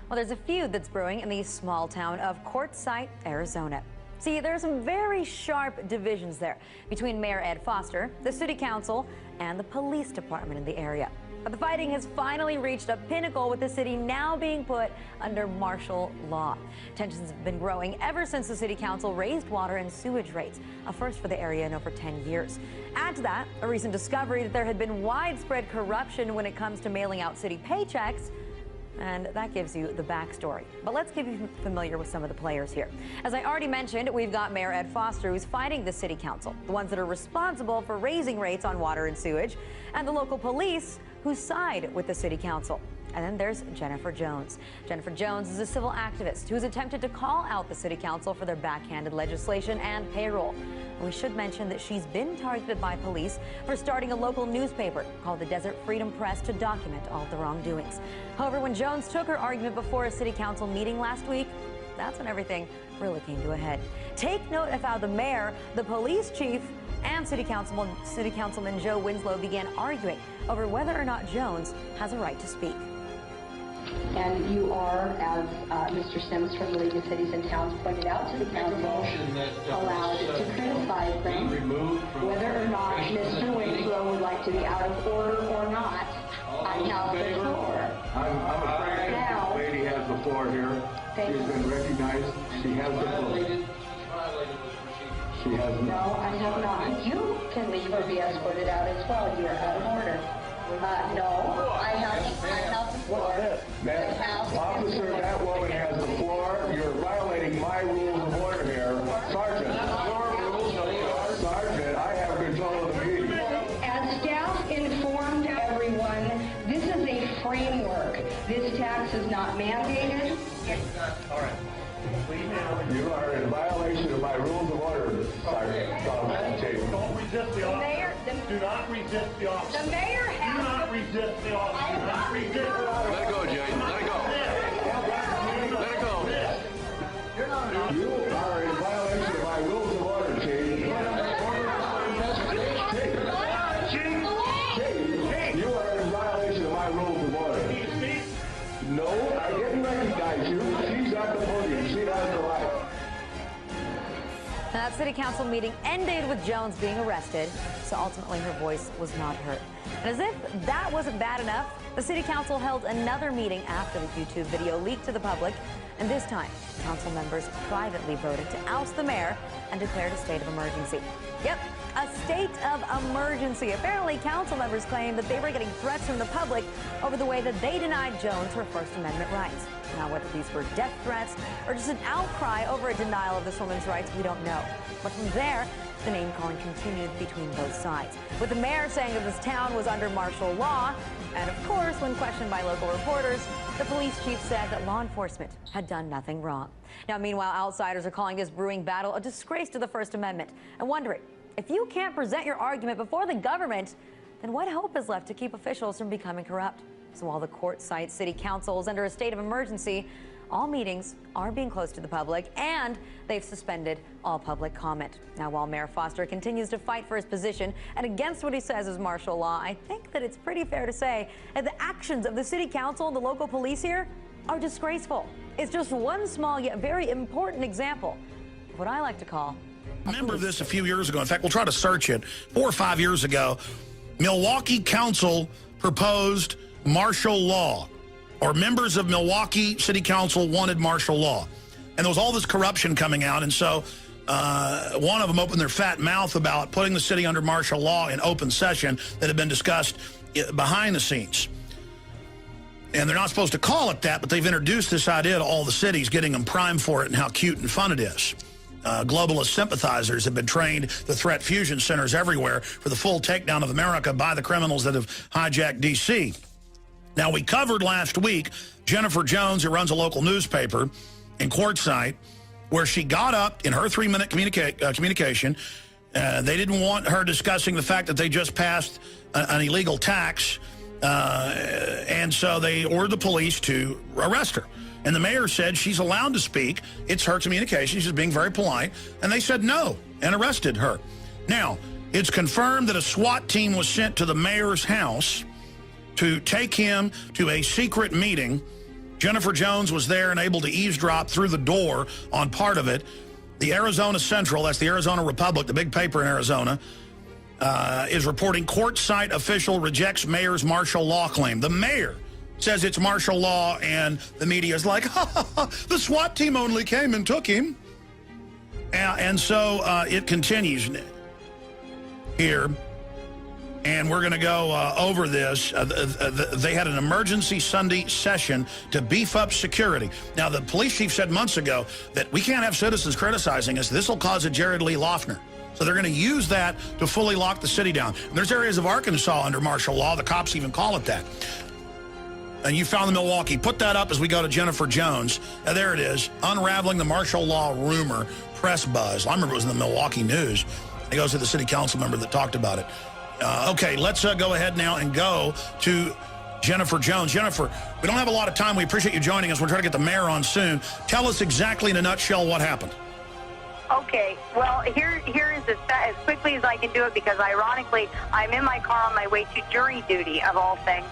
Well, there's a feud that's brewing in the small town of Quartzsite, Arizona. See, there's some very sharp divisions there between Mayor Ed Foster, the city council, and the police department in the area. But the fighting has finally reached a pinnacle, with the city now being put under martial law. Tensions have been growing ever since the city council raised water and sewage rates, a first for the area in over 10 years. Add to that a recent discovery that there had been widespread corruption when it comes to mailing out city paychecks. And that gives you the backstory. But let's get you familiar with some of the players here. As I already mentioned, we've got Mayor Ed Foster, who's fighting the city council, the ones that are responsible for raising rates on water and sewage, and the local police, who side with the city council. And then there's Jennifer Jones. Jennifer Jones is a civil activist who's attempted to call out the city council for their backhanded legislation and payroll. And we should mention that she's been targeted by police for starting a local newspaper called the Desert Freedom Press to document all of the wrongdoings. However, when Jones took her argument before a city council meeting last week, that's when everything really came to a head. Take note of how the mayor, the police chief, and City Councilman Joe Winslow began arguing over whether or not Jones has a right to speak. And you are, as Mr. Sims from the League of Cities and Towns pointed out to the council, allowed to criticize them. Whether or not Mr. Winslow would like to be out of order or not, I have the floor. I'm afraid now, the lady has the floor here. She's been recognized. She has the floor. She has not. No, I have not. You can leave or be escorted out as well. You are out of order. No, I have the floor. Officer, that woman has the floor. You're violating my rules of order here. Sergeant, I have control of the meeting. As staff informed everyone, this is a framework. This tax is not mandated. All right. You are in violation of my rules of order, Sergeant. Don't resist the officer. Do not resist the officer. The mayor has... Do not resist the officer. Do not resist the officer. Let it go, Jay. Let it go. Let it go. You are in violation of my rules of order, Chief. You are in violation of my rules of order. No, I didn't recognize you. She's at the podium. She has the right. That city council meeting ended with Jones being arrested, so ultimately her voice was not heard. And as if that wasn't bad enough, the city council held another meeting after the YouTube video leaked to the public, and this time, council members privately voted to oust the mayor and declared a state of emergency. Yep, a state of emergency. Apparently, council members claimed that they were getting threats from the public over the way that they denied Jones her First Amendment rights. Now, whether these were death threats or just an outcry over a denial of this woman's rights, we don't know. But from there, the name-calling continued between both sides, with the mayor saying that this town was under martial law. And of course, when questioned by local reporters, the police chief said that law enforcement had done nothing wrong. Now, meanwhile, outsiders are calling this brewing battle a disgrace to the First Amendment and wondering, if you can't present your argument before the government, then what hope is left to keep officials from becoming corrupt? So while the Quartzsite City Council is under a state of emergency, all meetings are being closed to the public, and they've suspended all public comment. Now, while Mayor Foster continues to fight for his position and against what he says is martial law, I think that it's pretty fair to say that the actions of the city council and the local police here are disgraceful. It's just one small yet very important example of what I like to call I remember this a few years ago. In fact, we'll try to search it. 4 or 5 years ago, Milwaukee Council proposed martial law, or members of Milwaukee City Council wanted martial law. And there was all this corruption coming out, and so one of them opened their fat mouth about putting the city under martial law in open session that had been discussed behind the scenes. And they're not supposed to call it that, but they've introduced this idea to all the cities, getting them primed for it and how cute and fun it is. Globalist sympathizers have been trained to threat fusion centers everywhere for the full takedown of America by the criminals that have hijacked D.C. Now, we covered last week Jennifer Jones, who runs a local newspaper in Quartzsite, where she got up in her 3-minute communication. They didn't want her discussing the fact that they just passed an illegal tax, and so they ordered the police to arrest her. And the mayor said she's allowed to speak. It's her communication. She's being very polite. And they said no and arrested her. Now, it's confirmed that a SWAT team was sent to the mayor's house to take him to a secret meeting Jennifer Jones was there and able to eavesdrop through the door on part of it. The Arizona Central, that's the Arizona Republic, the big paper in Arizona, is reporting court-site official rejects mayor's martial law claim. The mayor says it's martial law, and the media is like, ha, ha, ha, the SWAT team only came and took him. And so it continues here, and we're going to go over this. They had an emergency Sunday session to beef up security. Now, the police chief said months ago that we can't have citizens criticizing us. This will cause a Jared Lee Loughner. So they're going to use that to fully lock the city down. And there's areas of Arkansas under martial law. The cops even call it that. And you found the Milwaukee. Put that up as we go to Jennifer Jones. There it is, unraveling the martial law rumor, press buzz. I remember it was in the Milwaukee News. It goes to the city council member that talked about it. Okay, let's go ahead now and go to Jennifer Jones. Jennifer, we don't have a lot of time. We appreciate you joining us. We're trying to get the mayor on soon. Tell us exactly in a nutshell what happened. Okay, well, here is as quickly as I can do it, because ironically, I'm in my car on my way to jury duty, of all things.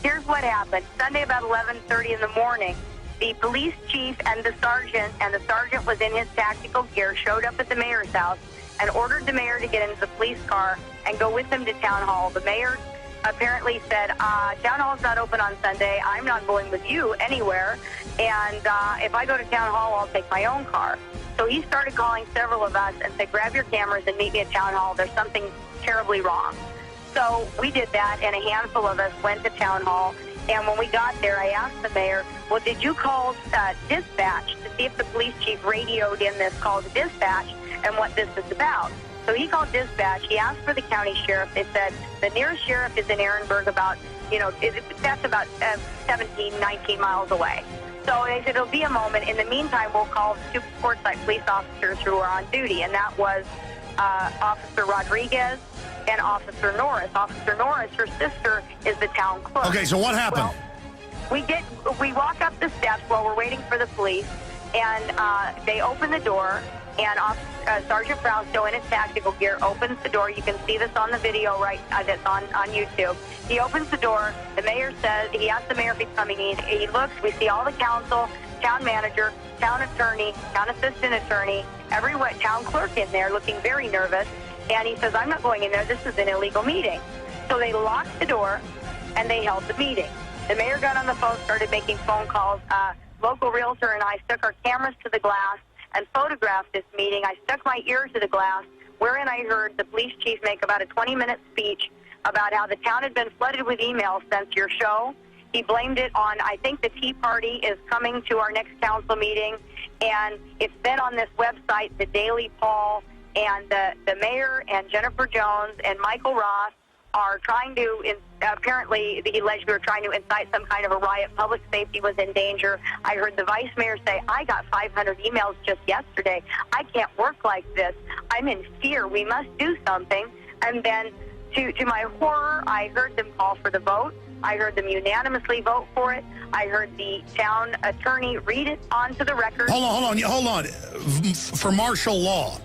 Here's what happened. Sunday about 11:30 in the morning, the police chief and the sergeant was in his tactical gear, showed up at the mayor's house and ordered the mayor to get into the police car and go with him to town hall. The mayor apparently said, town hall's not open on Sunday. I'm not going with you anywhere. And if I go to town hall, I'll take my own car. So he started calling several of us and said, grab your cameras and meet me at town hall. There's something terribly wrong. So we did that, and a handful of us went to town hall. And when we got there, I asked the mayor, well, did you call dispatch to see if the police chief radioed in this call to dispatch and what this is about? So he called dispatch. He asked for the county sheriff. They said the nearest sheriff is in Ehrenberg about, that's about 17, 19 miles away. So they said, it'll be a moment. In the meantime, we'll call two courtside police officers who are on duty, and that was Officer Rodriguez and Officer Norris. Officer Norris, her sister, is the town clerk. Okay, so what happened? Well, we walk up the steps while we're waiting for the police, and they open the door, and Sergeant Frausto in his tactical gear opens the door. You can see this on the video that's on YouTube. He opens the door. The mayor says, he asks the mayor if he's coming in. He looks, we see all the council, town manager, town attorney, town assistant attorney, town clerk in there looking very nervous. And he says, I'm not going in there. This is an illegal meeting. So they locked the door, and they held the meeting. The mayor got on the phone, started making phone calls. Local realtor and I stuck our cameras to the glass and photographed this meeting. I stuck my ear to the glass, wherein I heard the police chief make about a 20-minute speech about how the town had been flooded with emails since your show. He blamed it on, I think the Tea Party is coming to our next council meeting, and it's been on this website, the Daily Poll, and the mayor and Jennifer Jones and Michael Ross are trying to, apparently he alleged we were trying to incite some kind of a riot. Public safety was in danger. I heard the vice mayor say, I got 500 emails just yesterday. I can't work like this. I'm in fear. We must do something. And then to my horror, I heard them call for the vote. I heard them unanimously vote for it. I heard the town attorney read it onto the record. Hold on. For martial law.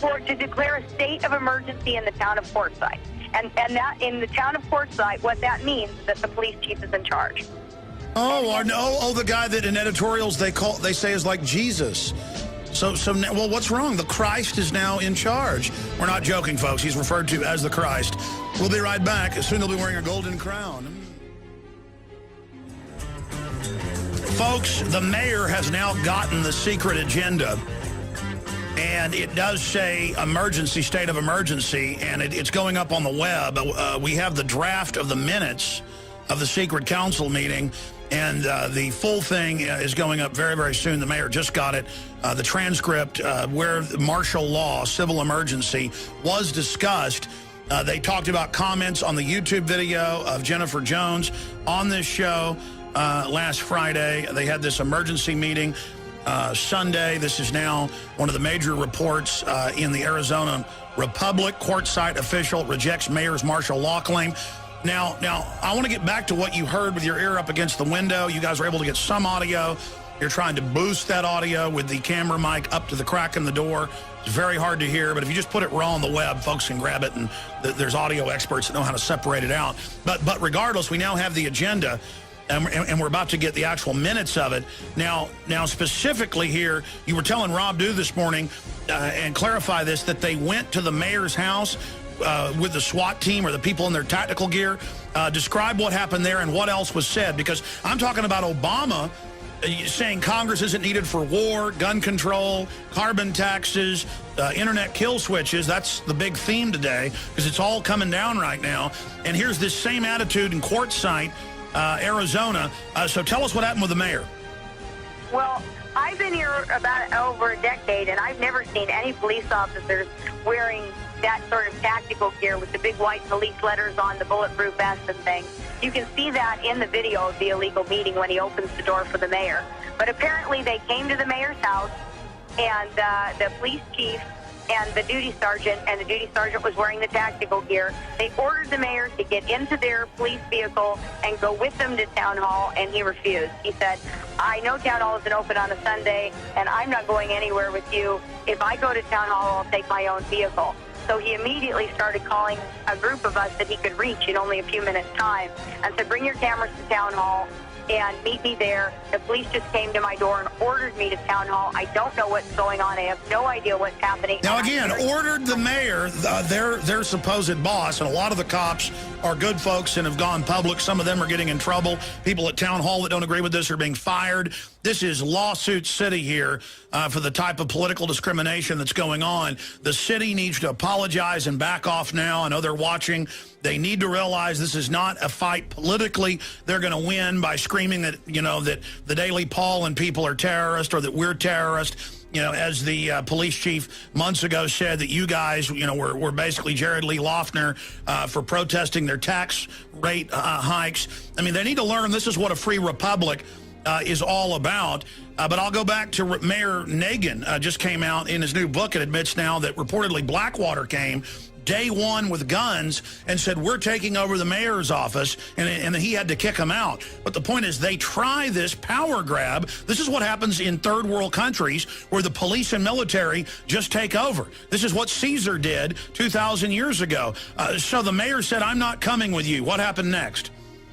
To declare a state of emergency in the town of Quartzsite. And that in the town of Quartzsite, what that means is that the police chief is in charge. The guy that in editorials they say is like Jesus. So well, what's wrong? The Christ is now in charge. We're not joking, folks. He's referred to as the Christ. We'll be right back. Soon he'll be wearing a golden crown. Folks, the mayor has now gotten the secret agenda. And it does say emergency, state of emergency, and it's going up on the web. We have the draft of the minutes of the secret council meeting, and the full thing is going up very, very soon. The mayor just got it. The transcript where martial law, civil emergency, was discussed. They talked about comments on the YouTube video of Jennifer Jones on this show last Friday. They had this emergency meeting. Sunday, this is now one of the major reports in the Arizona Republic. Courtside official rejects mayor's martial law claim. Now, I want to get back to what you heard with your ear up against the window. You guys were able to get some audio. You're trying to boost that audio with the camera mic up to the crack in the door. It's very hard to hear, but if you just put it raw on the web, folks can grab it, and there's audio experts that know how to separate it out. But regardless, we now have the agenda. and we're about to get the actual minutes of it. Now specifically here, you were telling Rob Dew this morning, and clarify this, that they went to the mayor's house with the SWAT team or the people in their tactical gear. Describe what happened there and what else was said, because I'm talking about Obama saying Congress isn't needed for war, gun control, carbon taxes, internet kill switches. That's the big theme today, because it's all coming down right now. And here's this same attitude in Quartzsite, Arizona. So tell us what happened with the mayor. Well, I've been here about over a decade, and I've never seen any police officers wearing that sort of tactical gear with the big white police letters on the bulletproof vest and things. You can see that in the video of the illegal meeting when he opens the door for the mayor. But apparently they came to the mayor's house, and the police chief and the duty sergeant was wearing the tactical gear. They ordered the mayor to get into their police vehicle and go with them to town hall, and he refused. He said, I know town hall isn't open on a Sunday, and I'm not going anywhere with you. If I go to town hall, I'll take my own vehicle. So he immediately started calling a group of us that he could reach in only a few minutes' time and said, bring your cameras to town hall and meet me there. The police just came to my door and ordered me to town hall. I don't know what's going on. I have no idea what's happening. Now, again, ordered the mayor, their supposed boss, and a lot of the cops are good folks and have gone public. Some of them are getting in trouble. People at town hall that don't agree with this are being fired. This is lawsuit city here for the type of political discrimination that's going on. The city needs to apologize and back off now. I know they're watching. They need to realize this is not a fight politically. They're going to win by screaming that, you know, that the Daily Paul and people are terrorists, or that we're terrorists. You know, as the police chief months ago said, that you guys, you know, were basically Jared Lee Loughner for protesting their tax rate hikes. I mean, they need to learn this is what a free republic is all about. But I'll go back to Mayor Nagin. Just came out in his new book and admits now that reportedly Blackwater came day one with guns and said, we're taking over the mayor's office, and he had to kick him out. But the point is, they try this power grab. This is what happens in third world countries where the police and military just take over. This is what Caesar did 2,000 years ago. So the mayor said, I'm not coming with you. What happened next?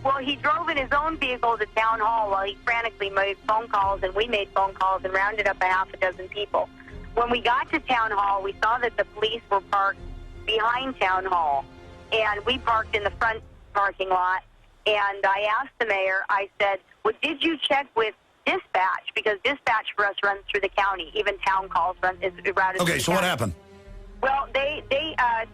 Well, he drove in his own vehicle to town hall while he frantically made phone calls, and we made phone calls and rounded up a half a dozen people. When we got to town hall, we saw that the police were parked behind town hall, and we parked in the front parking lot. And I asked the mayor, I said, well, did you check with dispatch? Because dispatch for us runs through the county. Even town calls is routed through the so county. What happened? Well, they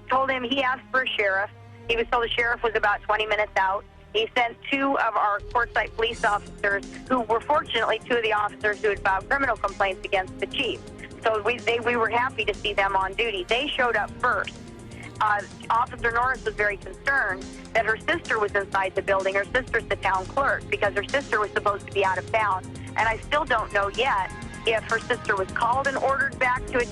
told him, he asked for a sheriff. He was told the sheriff was about 20 minutes out. He sent two of our Quartzsite police officers, who were fortunately two of the officers who had filed criminal complaints against the chief. So we were happy to see them on duty. They showed up first. Officer Norris was very concerned that her sister was inside the building. Her sister's the town clerk, because her sister was supposed to be out of town. And I still don't know yet if her sister was called and ordered back to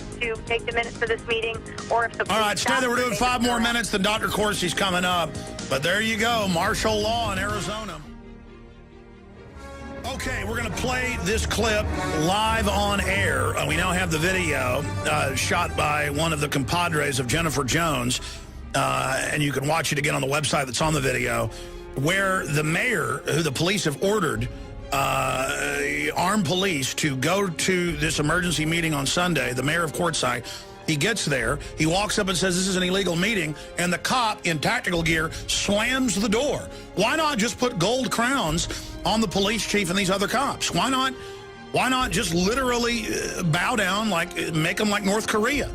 take the minutes of this meeting, or if the... All right, stay there. We're doing 5 more minutes, then Dr. Corsi's coming up. But there you go, martial law in Arizona. Okay, we're going to play this clip live on air. We now have the video shot by one of the compadres of Jennifer Jones, and you can watch it again on the website that's on the video, where the mayor, who the police have ordered, armed police to go to this emergency meeting on Sunday, the mayor of Quartzsite, he gets there, he walks up and says this is an illegal meeting, and the cop in tactical gear slams the door. Why not just put gold crowns on the police chief and these other cops? Why not just literally bow down, like make them like North Korea?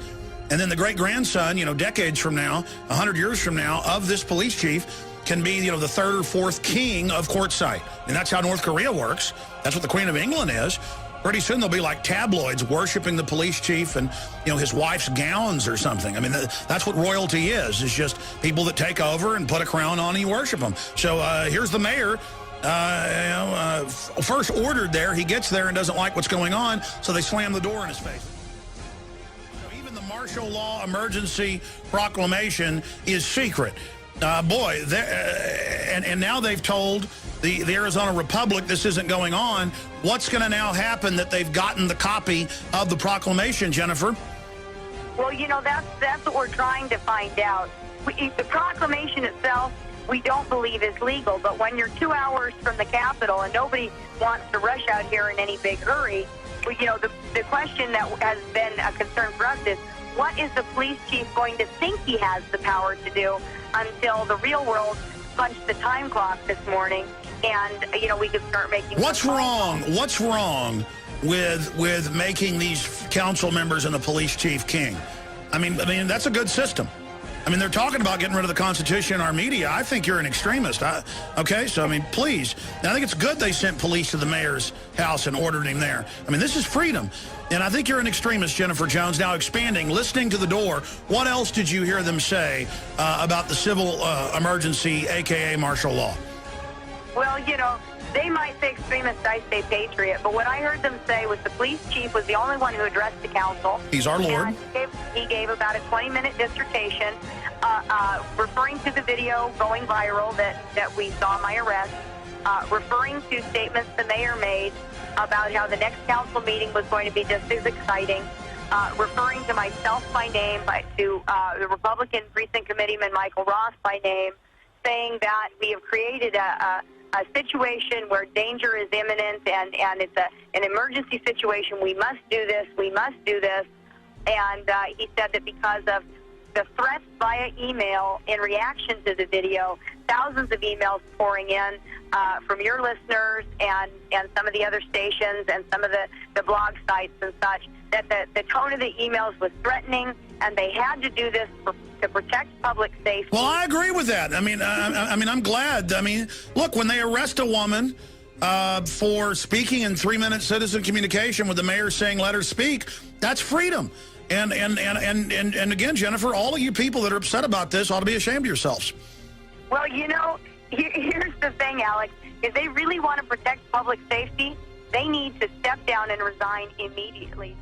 And then the great-grandson, you know, decades from now, 100 years from now, of this police chief can be, you know, the 3rd or 4th king of Quartzsite. And that's how North Korea works. That's what the Queen of England is. Pretty soon there'll be like tabloids worshiping the police chief and, you know, his wife's gowns or something. I mean, that's what royalty is just people that take over and put a crown on and you worship them. So here's the mayor, first ordered there. He gets there and doesn't like what's going on, so they slam the door in his face. So even the martial law emergency proclamation is secret. And now they've told the Arizona Republic this isn't going on. What's going to now happen that they've gotten the copy of the proclamation, Jennifer? Well, you know, that's what we're trying to find out. The proclamation itself we don't believe is legal. But when you're 2 hours from the Capitol and nobody wants to rush out here in any big hurry, well, you know, the question that has been a concern for us is, what is the police chief going to think he has the power to do until the real world punched the time clock this morning and, you know, we could start making... What's wrong? What's wrong with making these council members and the police chief king? I mean, that's a good system. I mean, they're talking about getting rid of the Constitution in our media. I think you're an extremist. Okay, so, I mean, please. And I think it's good they sent police to the mayor's house and ordered him there. I mean, this is freedom. And I think you're an extremist, Jennifer Jones. Now, expanding, listening to the door, what else did you hear them say about the civil emergency, a.k.a. martial law? Well, you know, they might say extremist, I say patriot, but what I heard them say was the police chief was the only one who addressed the council. He's our Lord. He gave about a 20-minute dissertation referring to the video going viral that we saw my arrest, referring to statements the mayor made about how the next council meeting was going to be just as exciting, referring to myself by name, to the Republican Precinct Committeeman Michael Ross by name, saying that we have created a situation where danger is imminent and it's an emergency situation. We must do this. We must do this. And he said that because of the threats via email in reaction to the video, thousands of emails pouring in from your listeners and some of the other stations and some of the blog sites and such, that the tone of the emails was threatening, and they had to do this to protect public safety. Well, I agree with that. I mean, I'm glad. I mean, look, when they arrest a woman for speaking in 3-minute citizen communication with the mayor saying, let her speak, that's freedom. And again, Jennifer, all of you people that are upset about this ought to be ashamed of yourselves. Well, you know, here's the thing, Alex. If they really want to protect public safety, they need to step down and resign immediately.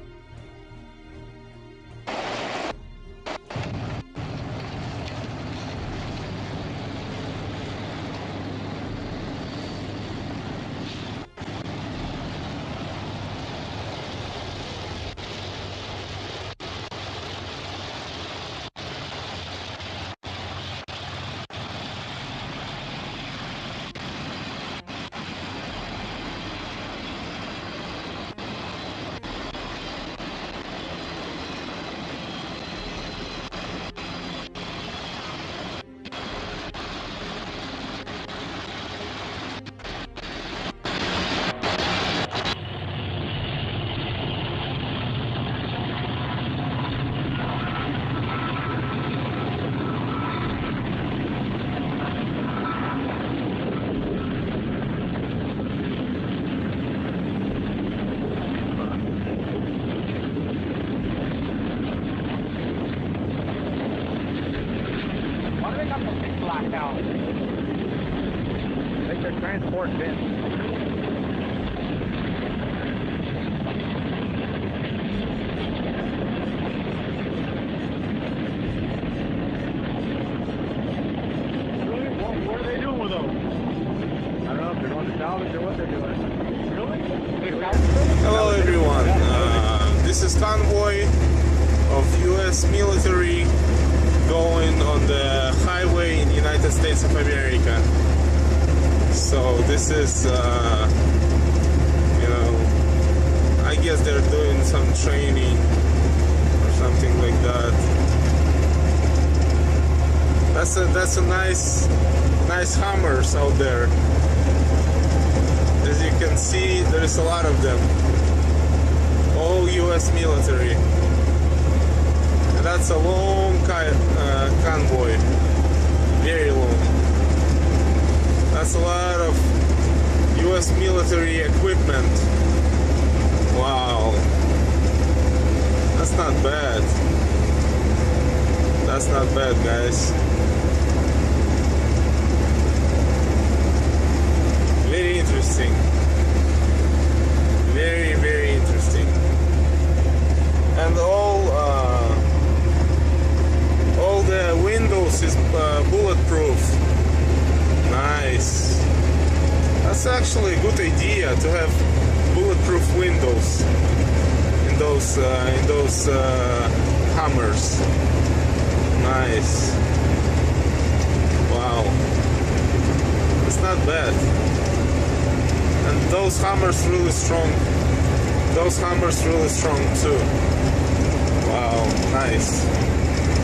Transport bin. What are they doing with those? I don't know if they're going to salvage or what they're doing. Really? Hello everyone. This is convoy of U.S. military going on the highway in the United States of America. So this is, you know, I guess they're doing some training or something like that. That's a nice Hummers out there. As you can see, there's a lot of them. All U.S. military. And that's a long convoy, very long. That's a lot of U.S. military equipment. Wow. That's not bad. That's not bad, guys. Very interesting. Very, very interesting. And all the windows is bulletproof. Nice. That's actually a good idea to have bulletproof windows in those Hummers. Nice. Wow. not bad. And those hammers really strong. Those hammers really strong too. Wow, nice.